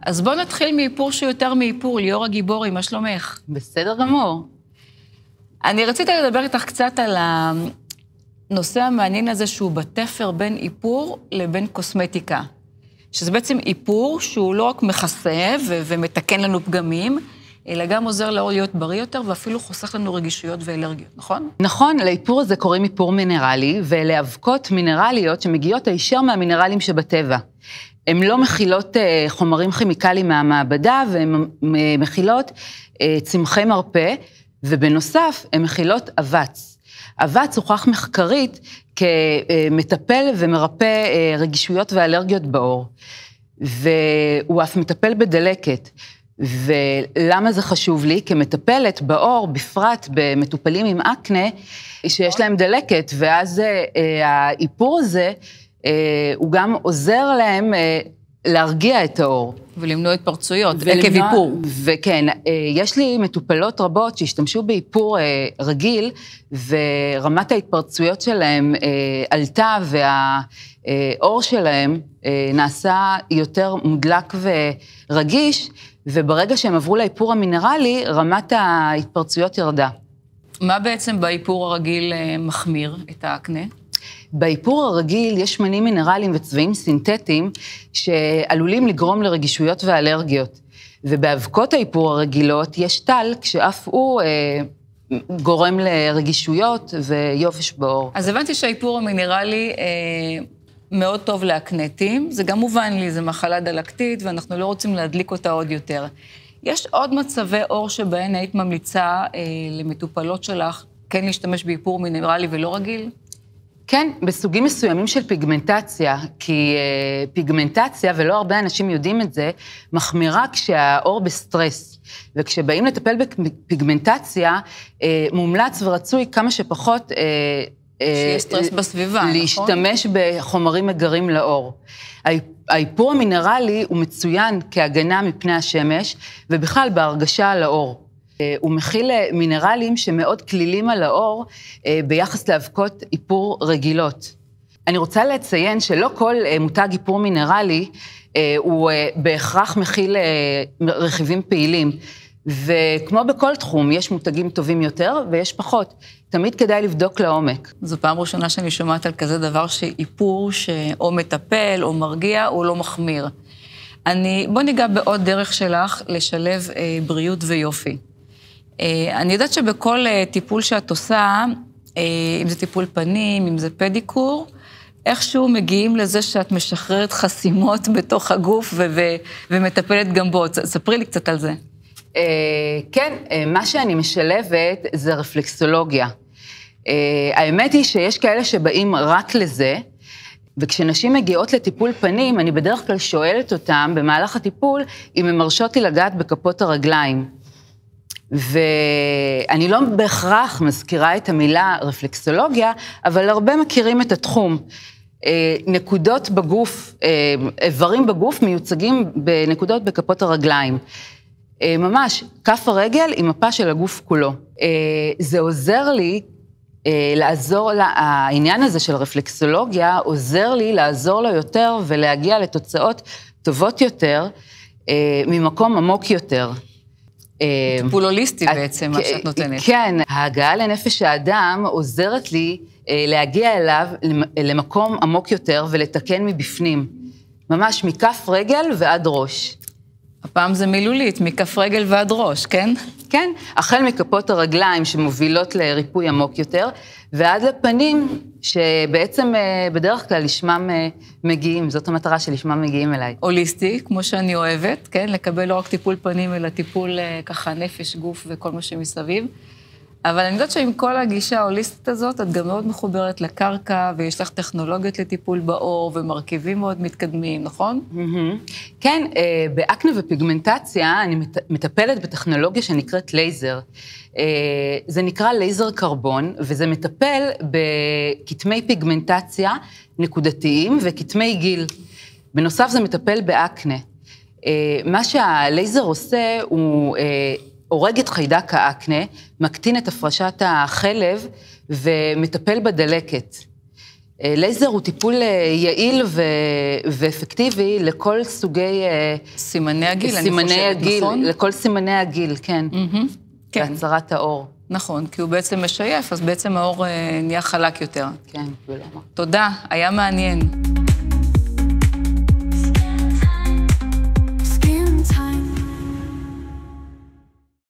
אז בוא נתחיל מאיפור שיותר מאיפור, ליאור הגיבורי, מה שלומך? בסדר גמור. אני רציתי לדבר איתך קצת על הנושא המעניין הזה שהוא בתפר בין איפור לבין קוסמטיקה. שזה בעצם איפור שהוא לא רק מכסה ומתקן לנו פגמים, אלא גם עוזר לעור להיות בריא יותר, ואפילו חוסך לנו רגישויות ואלרגיות, נכון? נכון, לאיפור הזה קוראים איפור מינרלי, ולאבקות מינרליות שמגיעות הישר מהמינרלים שבטבע. הן לא מכילות חומרים כימיקליים מהמעבדה, והן מכילות צמחי מרפא, ובנוסף, הן מכילות אבץ. אבץ הוכח מחקרית כמטפל ומרפא רגישויות ואלרגיות בעור, והוא אף מטפל בדלקת. ולמה זה חשוב לי? כמטפלת בעור, בפרט במטופלים עם אקנה, שיש להם דלקת, ואז האיפור הזה, הוא גם עוזר להם להרגיע את העור. ולמנוע התפרצויות, עקב איפור. וכן, יש לי מטופלות רבות שהשתמשו באיפור רגיל, ורמת ההתפרצויות שלהם עלתה, והעור שלהם נעשה יותר מודלק ורגיש, וברגע שהם עברו לאיפור המינרלי, רמת ההתפרצויות ירדה. מה בעצם באיפור הרגיל מחמיר את האקנה? באיפור הרגיל יש שמנים מינרליים וצבעים סינתטיים שעלולים לגרום לרגישויות ואלרגיות. ובאבקות האיפור הרגילות יש טל, כשאף הוא גורם לרגישויות ויופש בעור. אז הבנתי שהאיפור המינרלי מאוד טוב לאקנטים, זה גם מובן לי, זה מחלה דלקתית, ואנחנו לא רוצים להדליק אותה עוד יותר. יש עוד מצבי עור שבהן היית ממליצה למטופלות שלך, כן להשתמש באיפור מינרלי ולא רגיל? כן, בסוגים מסוימים של פיגמנטציה, כי פיגמנטציה, ולא הרבה אנשים יודעים את זה, מחמירה כשהעור בסטרס. וכשבאים לטפל בפיגמנטציה, מומלץ ורצוי כמה שפחות שיהיה סטרס בסביבה, נכון? להשתמש בחומרים מגרים לעור. האיפור המינרלי הוא מצוין כהגנה מפני השמש, ובכלל בהרגשה על העור. הוא מכיל מינרלים שמאוד כלילים על העור ביחס לאבקות איפור רגילות. אני רוצה לציין שלא כל מותג איפור מינרלי הוא בהכרח מכיל רכיבים פעילים, וכמו בכל תחום, יש מותגים טובים יותר ויש פחות. תמיד כדאי לבדוק לעומק. זו פעם ראשונה שאני שומעת על כזה דבר שאיפור שאו מטפל או מרגיע או לא מחמיר. בוא ניגע בעוד דרך שלך לשלב בריאות ויופי. אני יודעת שבכל טיפול שאת עושה, אם זה טיפול פנים, אם זה פדיקור, איכשהו מגיעים לזה שאת משחררת חסימות בתוך הגוף ומטפלת גם בו. ספרי לי קצת על זה. כן, מה שאני משלבת זה רפלקסולוגיה. האמת היא שיש כאלה שבאים רק לזה, וכשנשים מגיעות לטיפול פנים, אני בדרך כלל שואלת אותם במהלך הטיפול, אם הם מרשות לי לגעת בכפות הרגליים. ואני לא בהכרח מזכירה את המילה רפלקסולוגיה, אבל הרבה מכירים את התחום. נקודות בגוף, איברים בגוף מיוצגים בנקודות בכפות הרגליים. ממש, כף הרגל עם מפה של הגוף כולו. זה עוזר לי לעזור, העניין הזה של רפלקסולוגיה עוזר לי לעזור לו יותר ולהגיע לתוצאות טובות יותר ממקום עמוק יותר. טיפול הוליסטי בעצם, מה שאת נותנת. כן, ההגעה לנפש האדם עוזרת לי להגיע אליו למקום עמוק יותר ולתקן מבפנים. ממש מכף רגל ועד ראש. הפעם זה מילולית, מכף רגל ועד ראש, כן? כן, החל מכפות הרגליים שמובילות לריפוי עמוק יותר, ועד לפנים שבעצם בדרך כלל לשמם מגיעים, זאת המטרה שלשמם מגיעים אליי. הוליסטי, כמו שאני אוהבת, כן? לקבל לא רק טיפול פנים, אלא טיפול ככה נפש, גוף וכל מה שמסביב. אבל אני יודעת שעם כל הגישה ההוליסטית הזאת, את גם מאוד מחוברת לקרקע, ויש לך טכנולוגיות לטיפול בעור, ומרכיבים מאוד מתקדמים, נכון? כן, באקנה ופיגמנטציה, אני מטפלת בטכנולוגיה שנקראת לייזר. זה נקרא לייזר קרבון, וזה מטפל בכתמי פיגמנטציה נקודתיים וכתמי גיל. בנוסף זה מטפל באקנה. מה שהלייזר עושה הוא הורג את חיידק האקנה, מקטין את הפרשת החלב ומטפל בדלקת. לייזר הוא טיפול יעיל ואפקטיבי לכל סוגי... סימני הגיל, אני חושבת, נכון? לכל סימני הגיל, כן. כן. בהצרת האור. נכון, כי הוא בעצם משייף, אז בעצם האור נהיה חלק יותר. כן, ולמה. תודה, היה מעניין.